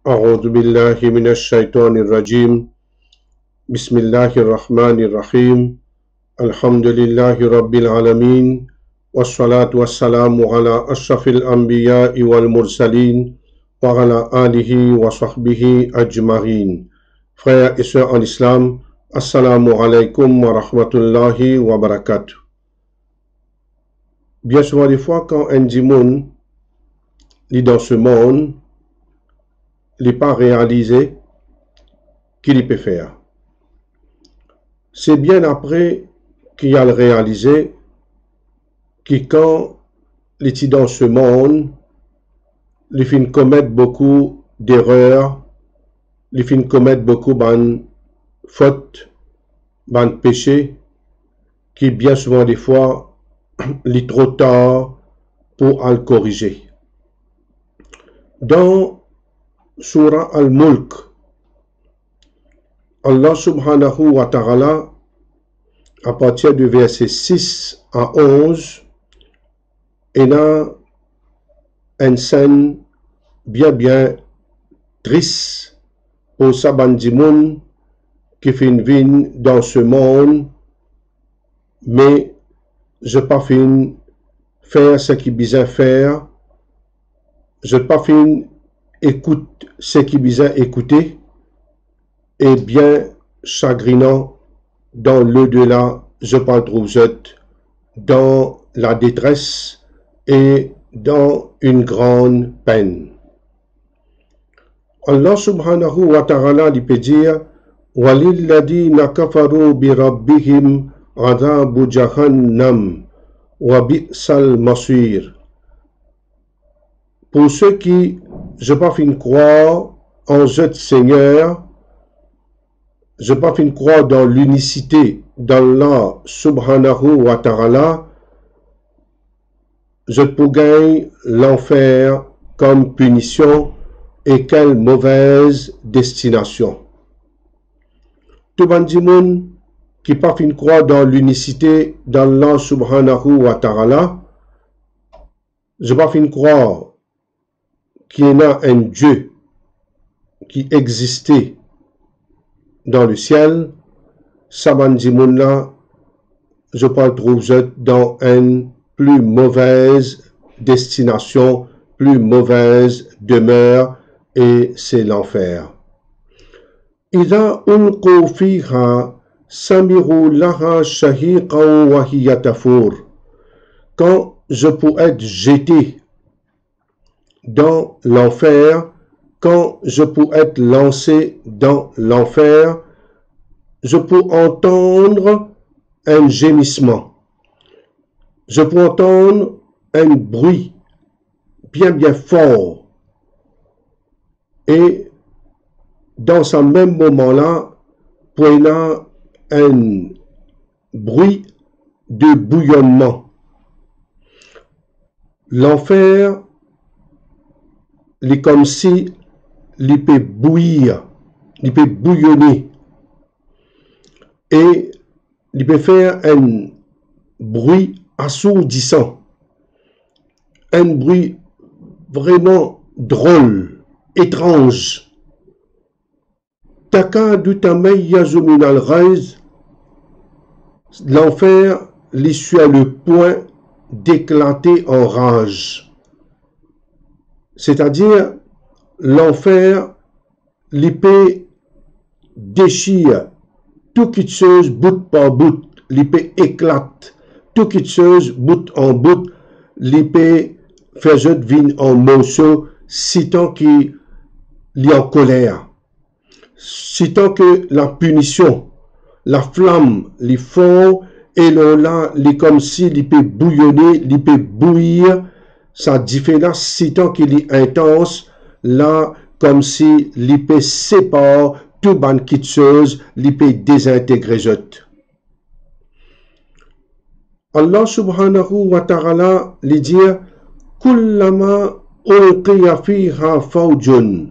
أعوذ بالله من الشيطان الرجيم بسم الله الرحمن الرحيم الحمد لله رب العالمين والصلاة والسلام على أشرف الأنبياء والمرسلين وعلى آله وصحبه أجمعين. Frères et sœurs en islam, assalamu alaikum wa rahmatullahi wa barakatuh. Bien souvent des fois quand un dimoun lit dans ce monde, il n'est pas réalisé qu'il peut faire. C'est bien après qu'il a le réalisé que quand il est dans ce monde, il finit commettre beaucoup d'erreurs, il finit commettre beaucoup de fautes, de péchés, qui bien souvent des fois, il est trop tard pour le corriger. Dans Surah Al-Mulk, Allah subhanahu wa ta'ala, à partir du verset 6 à 11, il y a une scène bien triste pour Sabandimoun qui fait une vie dans ce monde, mais je pas fin faire ce qu'il besoin faire, je pas fin écoute ce qu'il besoin écouter, et bien chagrinant dans l'au-delà, je parle trouve dans la détresse et dans une grande peine. Allah subhanahu wa ta'ala lui peut dire وَلِلَّذِينَ كَفَرُوا بِرَبِّهِمْ عَذَابُ جَهَنَّمَ وَبِئْسَ الْمَصِيرُ. Pour ceux qui, je pas fin croire en Seigneur, je pas fin croire dans l'unicité d'Allah subhanahu wa ta'ala, je peux gagner l'enfer comme punition, et quelle mauvaise destination. Tout bandimoun qui pas fin croire dans l'unicité d'Allah subhanahu wa ta'ala, je pas fin croire qu'il y a un Dieu qui existait dans le ciel, Sabandimoun là, je parle trouve dans une plus mauvaise destination, plus mauvaise demeure, et c'est l'enfer. إِذَا أُلْقُوا فِيهَا سَمِعُوا لَهَا شَهِيقًا وَهِيَ تَفُورُ. Quand je peux être jeté dans l'enfer, quand je peux être lancé dans l'enfer, je peux entendre un gémissement. Je peux entendre un bruit bien fort. Et dans ce même moment-là, il y a un bruit de bouillonnement. L'enfer, c'est comme si il peut bouillir, il peut bouillonner. Et il peut faire un bruit assourdissant, un bruit vraiment drôle, étrange. Takadu tamayyazu min al-ghayz, l'enfer lui sur le point d'éclater en rage. C'est-à-dire, l'enfer lui peut déchirer tout quelque chose bout par bout, lui peut éclater tout quelque chose bout en bout, lui peut faire jeter vin en morceaux, si tant qu'il est en colère. Si tant que la punition, la flamme, les fond, et là, il comme si il peut bouillonner, il peut bouillir, ça différence, si tant qu'il est intense, là, comme si il peut séparer tout ban quelque chose, il peut désintégrer. Allah subhanahu wa ta'ala lui dit Kullama ulqiya fiha fawjun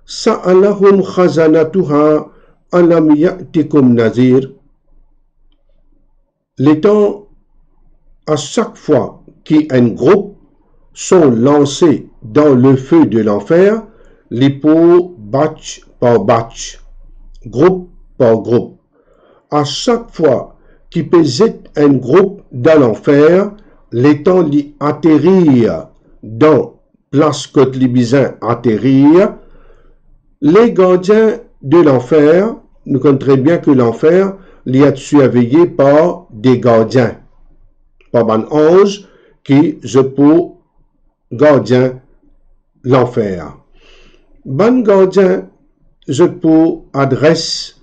sa'alahum khazanatuha alam ya'tikum nazir. L'étant à chaque fois qu'un groupe sont lancés dans le feu de l'enfer, lipo batch par batch, groupe par groupe. À chaque fois qu'il peut un groupe dans l'enfer, l'étant li atterrir dans place côte libizin atterrir, les gardiens de l'enfer, nous connaissons très bien que l'enfer li est surveillé par des gardiens, par un ange qui je pour gardien l'enfer. Ban gardien je pour adresse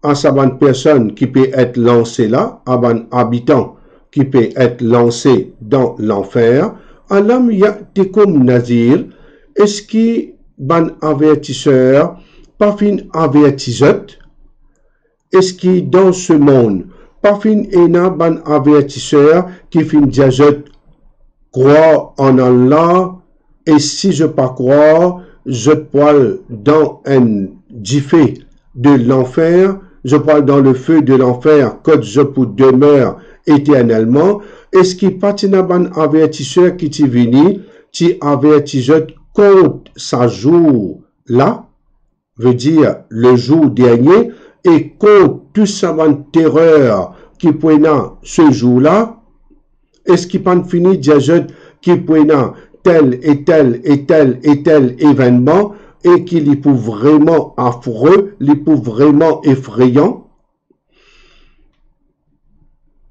à sa bonne personne qui peut être lancée là, à un habitant qui peut être lancé dans l'enfer, à l'âme ya'tikum nazir, est-ce qui ban avertisseur, pas fin avertiseur, est-ce qui dans ce monde, pas fin ena ban avertisseur qui fin diazot, croire en Allah, et si je pas croire, je poil dans un diffé de l'enfer, je parle dans le feu de l'enfer, quand je pour demeure éternellement, est-ce qu'il patina ban avertisseur qui t'y vini, t'y avertisseur contre sa jour là, veut dire le jour dernier, et contre tout sa ban terreur qui prena ce jour-là, est-ce qu'il pas fini diazot qui prena tel et tel et tel et tel événement, et qu'il est pour vraiment affreux, il est pour vraiment effrayant.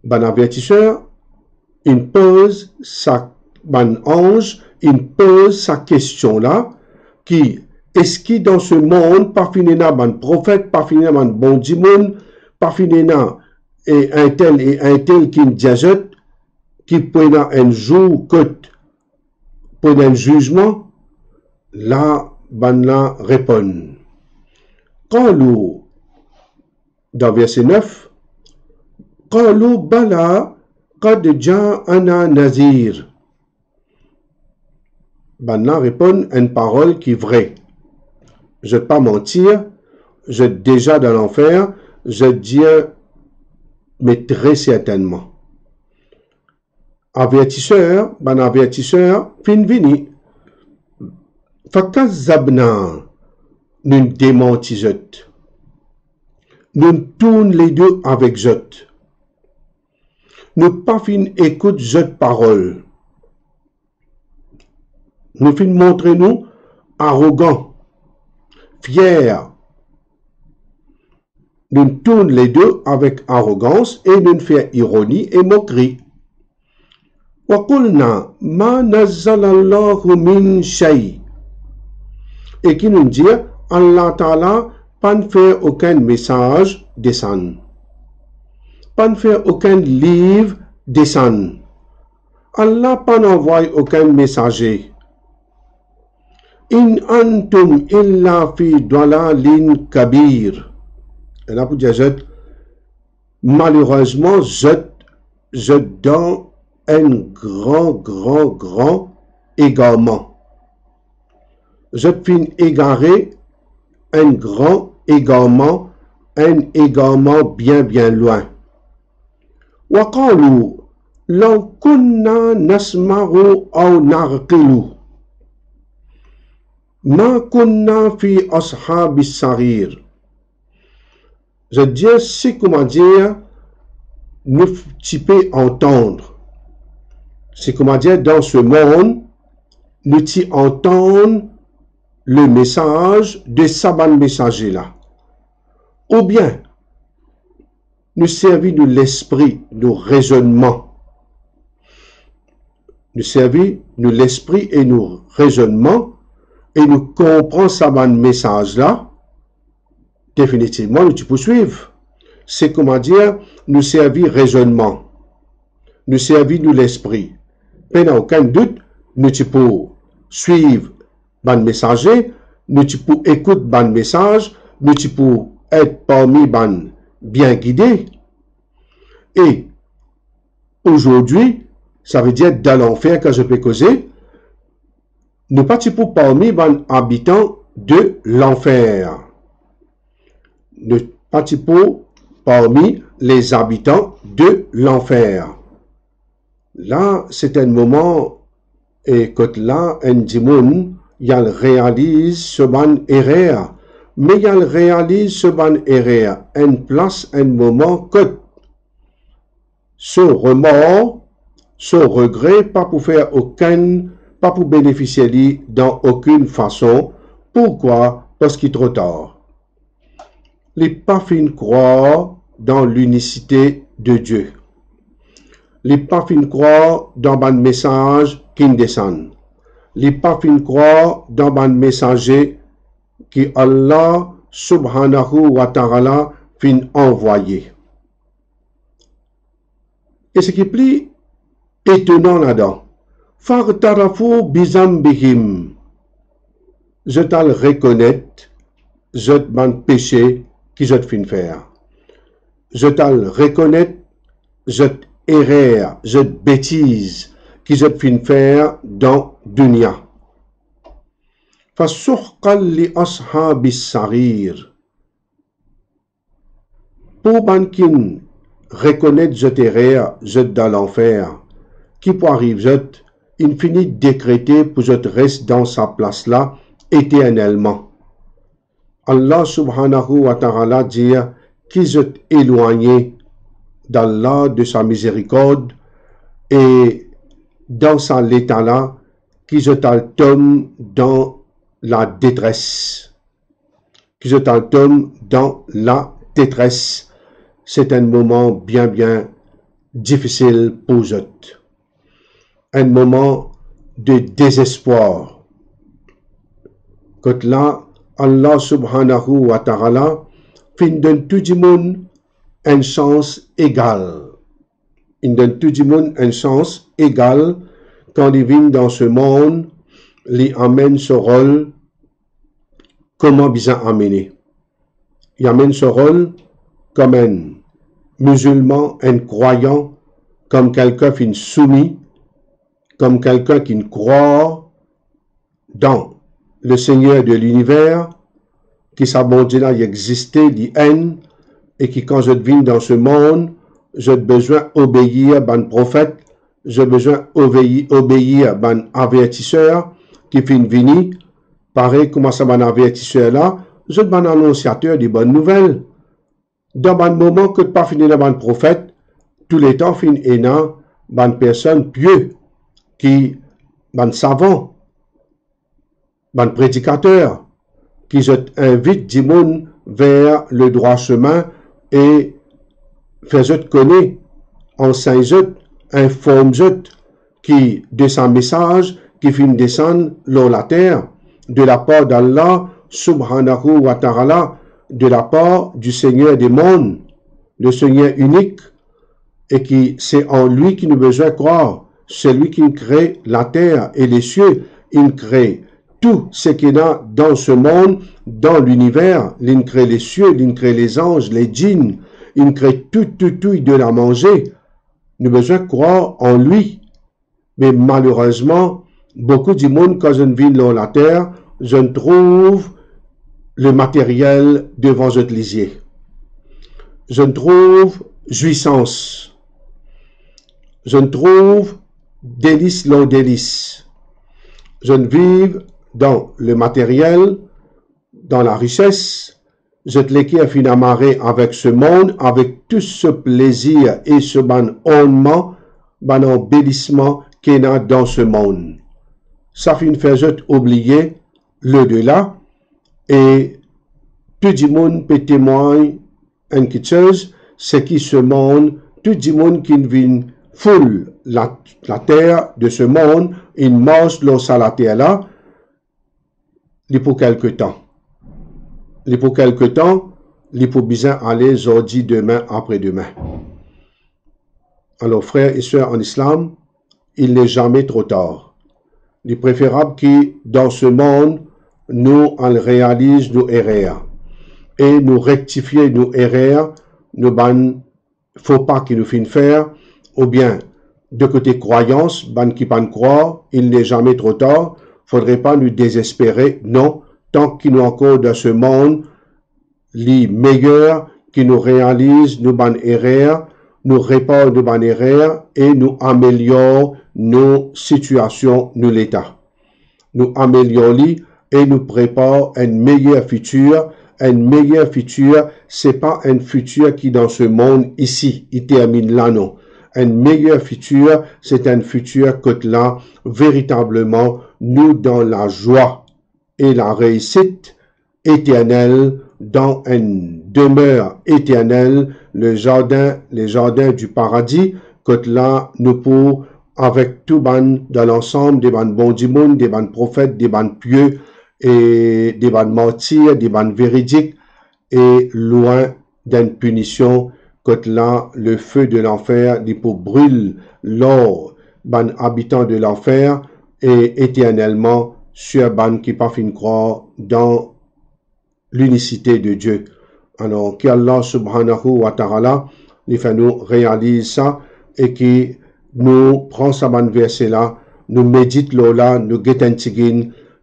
Ben avertisseur, il pose sa, ben ange, il pose sa question là, qui, est-ce qui dans ce monde, pas finina ben prophète, pas finina ben bon dimon, pas finina et un tel qui diazote, qui prena un jour côte, pour un jugement, là, ben là répond. Quand l'eau, dans verset 9, quand l'eau bala, quand déjà ana nazir. Ben là répond une parole qui est vraie. Je ne vais pas mentir, je suis déjà dans l'enfer, je dis, mais très certainement. Avertisseur, ben avertisseur, fin vini. Fakazabna, nous démentisons. Nous tournons les deux avec zot. Nous pas fin écoute zot parole. Nous fin montrer nous arrogants, fiers. Nous tournons les deux avec arrogance et nous faisons ironie et moquerie. Waqulna ma nazzalallahu min shay. Et qui nous dit Allah Ta'ala pas faire aucun message descend. Pas faire aucun livre descend. Allah pas envoie aucun messager. In antum illa fi dalalin kabir. Et là pour dire malheureusement je dans un grand égarement. Je fin égaré, un grand égarement, un égarement bien loin. Waqalu law kunna nasma'u aw narqilu ma kunna fi ashabis sarir. Je dis, c'est comment dire, nous tu peux entendre. C'est comment dire, dans ce monde, nous tu entendre le message de Saban messager là. Ou bien, nous servir de l'esprit, nos raisonnements. Nous servir de l'esprit et nos raisonnements et nous comprenons Saban message là. Définitivement, nous tu poursuivre. C'est comment dire, nous servir raisonnement. Nous servir de l'esprit. Mais n'a aucun doute, nous tu pour suivre ban messager, nous tu pour écouter ban message, nous tu pour être parmi ban bien guidés. Et aujourd'hui, ça veut dire dans l'enfer quand je peux causer, nous pas tu pour parmi ban habitants de l'enfer. Nous pas tu pour parmi les habitants de l'enfer. Là, c'est un moment, et quand là, un dimoun, il réalise ce ban erreur, mais il réalise ce ban erreur, une place, un moment que ce remords, ce regret, pas pour faire pas pour bénéficier lui dans aucune façon. Pourquoi? Parce qu'il est trop tard. Les pas fin croire dans l'unicité de Dieu. Les pas fin croire dans un message qui descend. Les pas fin croire dans un messager qui Allah subhanahu wa ta'ala fin envoyé. Et ce qui est plus étonnant là-dedans, Fartarafu bizambihim, je t'al reconnaître, je t'ban péché qui je te fin faire. Je t'al reconnaître, je t'erreur, je bêtise qui je te fin faire dans dunya. Fasuhqal li ashabis sarir. Pour bankin reconnaître je t'erreur, je dans l'enfer, qui pour arriver, je infini décrété pour je reste dans sa place là éternellement. Allah subhanahu wa ta'ala dit qui je éloigné d'Allah de sa miséricorde et dans sa l'état là qui je tombe dans la détresse. Qui je tombe dans la détresse. C'est un moment bien difficile pour eux. Un moment de désespoir. Quand là, Allah subhanahu wa ta'ala fin donne tout le monde une chance égale. Il donne tout le monde une chance égale quand il vient dans ce monde, il amène ce rôle, comment bien amener. Il amène ce rôle comme un musulman, un croyant, comme quelqu'un qui est soumis, comme quelqu'un qui croit dans le Seigneur de l'univers, qui s'abondit là, il existait, il haine, et qui quand je viens dans ce monde, j'ai besoin d'obéir à un prophète, j'ai besoin d'obéir à un avertisseur, qui finit venir, pareil comme ça, un avertisseur là, j'ai un annonciateur des bonnes nouvelles. Dans un moment que pas fini dans un prophète, tous les temps fin énan, une personne pieux, qui, un savant, un prédicateur, qui invite du monde vers le droit chemin et fait connaître, enseigne, informe, qui, de son message, qui finit descendre dans la terre, de la part d'Allah, subhanahu wa ta'ala, de la part du Seigneur des mondes, le Seigneur unique, et qui c'est en lui qu'il nous besoin croire. C'est lui qui crée la terre et les cieux. Il crée tout ce qu'il y a dans ce monde, dans l'univers. Il crée les cieux, il crée les anges, les djinns. Il crée tout, il doit la manger. Nous avons besoin de croire en lui. Mais malheureusement, beaucoup du monde, quand je vis dans la terre, je ne trouve le matériel devant je lisier. Je ne trouve jouissance. Je ne trouve délice l'on délice. Je ne vive dans le matériel, dans la richesse. Je te l'équipe à fin amarré avec ce monde, avec tout ce plaisir et ce ban ornement, ban embellissement qu'il y a dans ce monde. Ça fin fait je oublier le delà et tout le monde peut témoigner une quelque chose, c'est qui ce monde, tout le monde qui vient foule la terre de ce monde, il mange l'eau à la terre là, il pour quelque temps. Il pour quelque temps, il pour bien aller aujourd'hui, demain, après-demain. Alors, frères et sœurs en islam, il n'est jamais trop tard. Il est préférable que dans ce monde, nous, on réalise nos erreurs. Et nous rectifier nos erreurs, nos ban faux pas qui nous finissent faire, ou bien, de côté croyance, ban qui pan croire, il n'est jamais trop tard, faudrait pas nous désespérer, non, tant qu'il nous encore dans ce monde, les meilleurs qui nous réalisent nos ban erreurs, nous réparent nos ban erreurs et nous améliorent nos situations, nos l'état. nous améliorons et nous prépare un meilleur futur. Un meilleur futur, c'est pas un futur qui dans ce monde ici, il termine là, non. Un meilleur futur, c'est un futur que là, véritablement, nous dans la joie et la réussite éternelle, dans une demeure éternelle, les jardins du paradis, que là, nous pour, avec tout ban dans l'ensemble, des ban bons du monde, des ban prophètes, des ban pieux, et des ban martyrs, des ban véridiques, et loin d'une punition, que là, le feu de l'enfer, il pour brûler l'or, ban habitants de l'enfer, et éternellement, sur ban qui pas fin croire dans l'unicité de Dieu. Alors, qu'Allah subhanahu wa ta'ala, il fait nous réalise ça, et qui nous prend sa ban verset là, nous médite là, nous guetten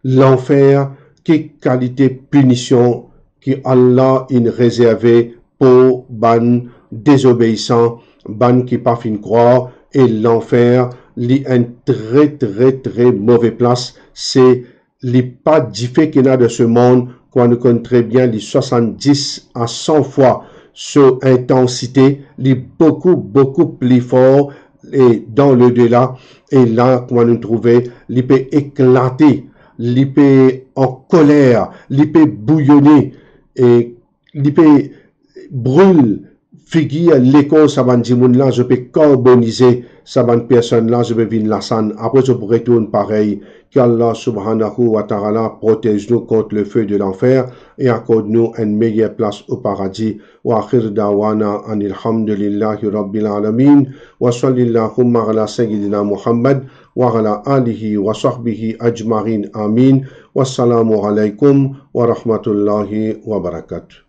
l'enfer, qui qualité punition qui Allah in réservé pour ban désobéissant, ban qui pas fin croire, et l'enfer, li un très mauvais place, c'est les pas diffé qu'il y a de ce monde, qu'on nous connaît très bien, les 70 à 100 fois sur intensité, les beaucoup plus fort, et dans le delà, et là, qu'on nous trouver, les peut éclater, les peut en colère, les peut bouillonner, et les peut brûler, figure l'école, ça va dire, là, je peux carboniser, ça va personne là, je vais venir la scène. Après, je pourrais tourner pareil. Qu'Allah subhanahu wa ta'ala protège nous contre le feu de l'enfer et accorde nous une meilleure place au paradis. Wa akhir dawana anil hamdulillahi rabbil alamin. Wa sallallahu ala sayyidina Muhammad wa ala alihi wa sahbihi ajmarin amin. Wassalamu alaikum wa rahmatullahi wa barakatuh.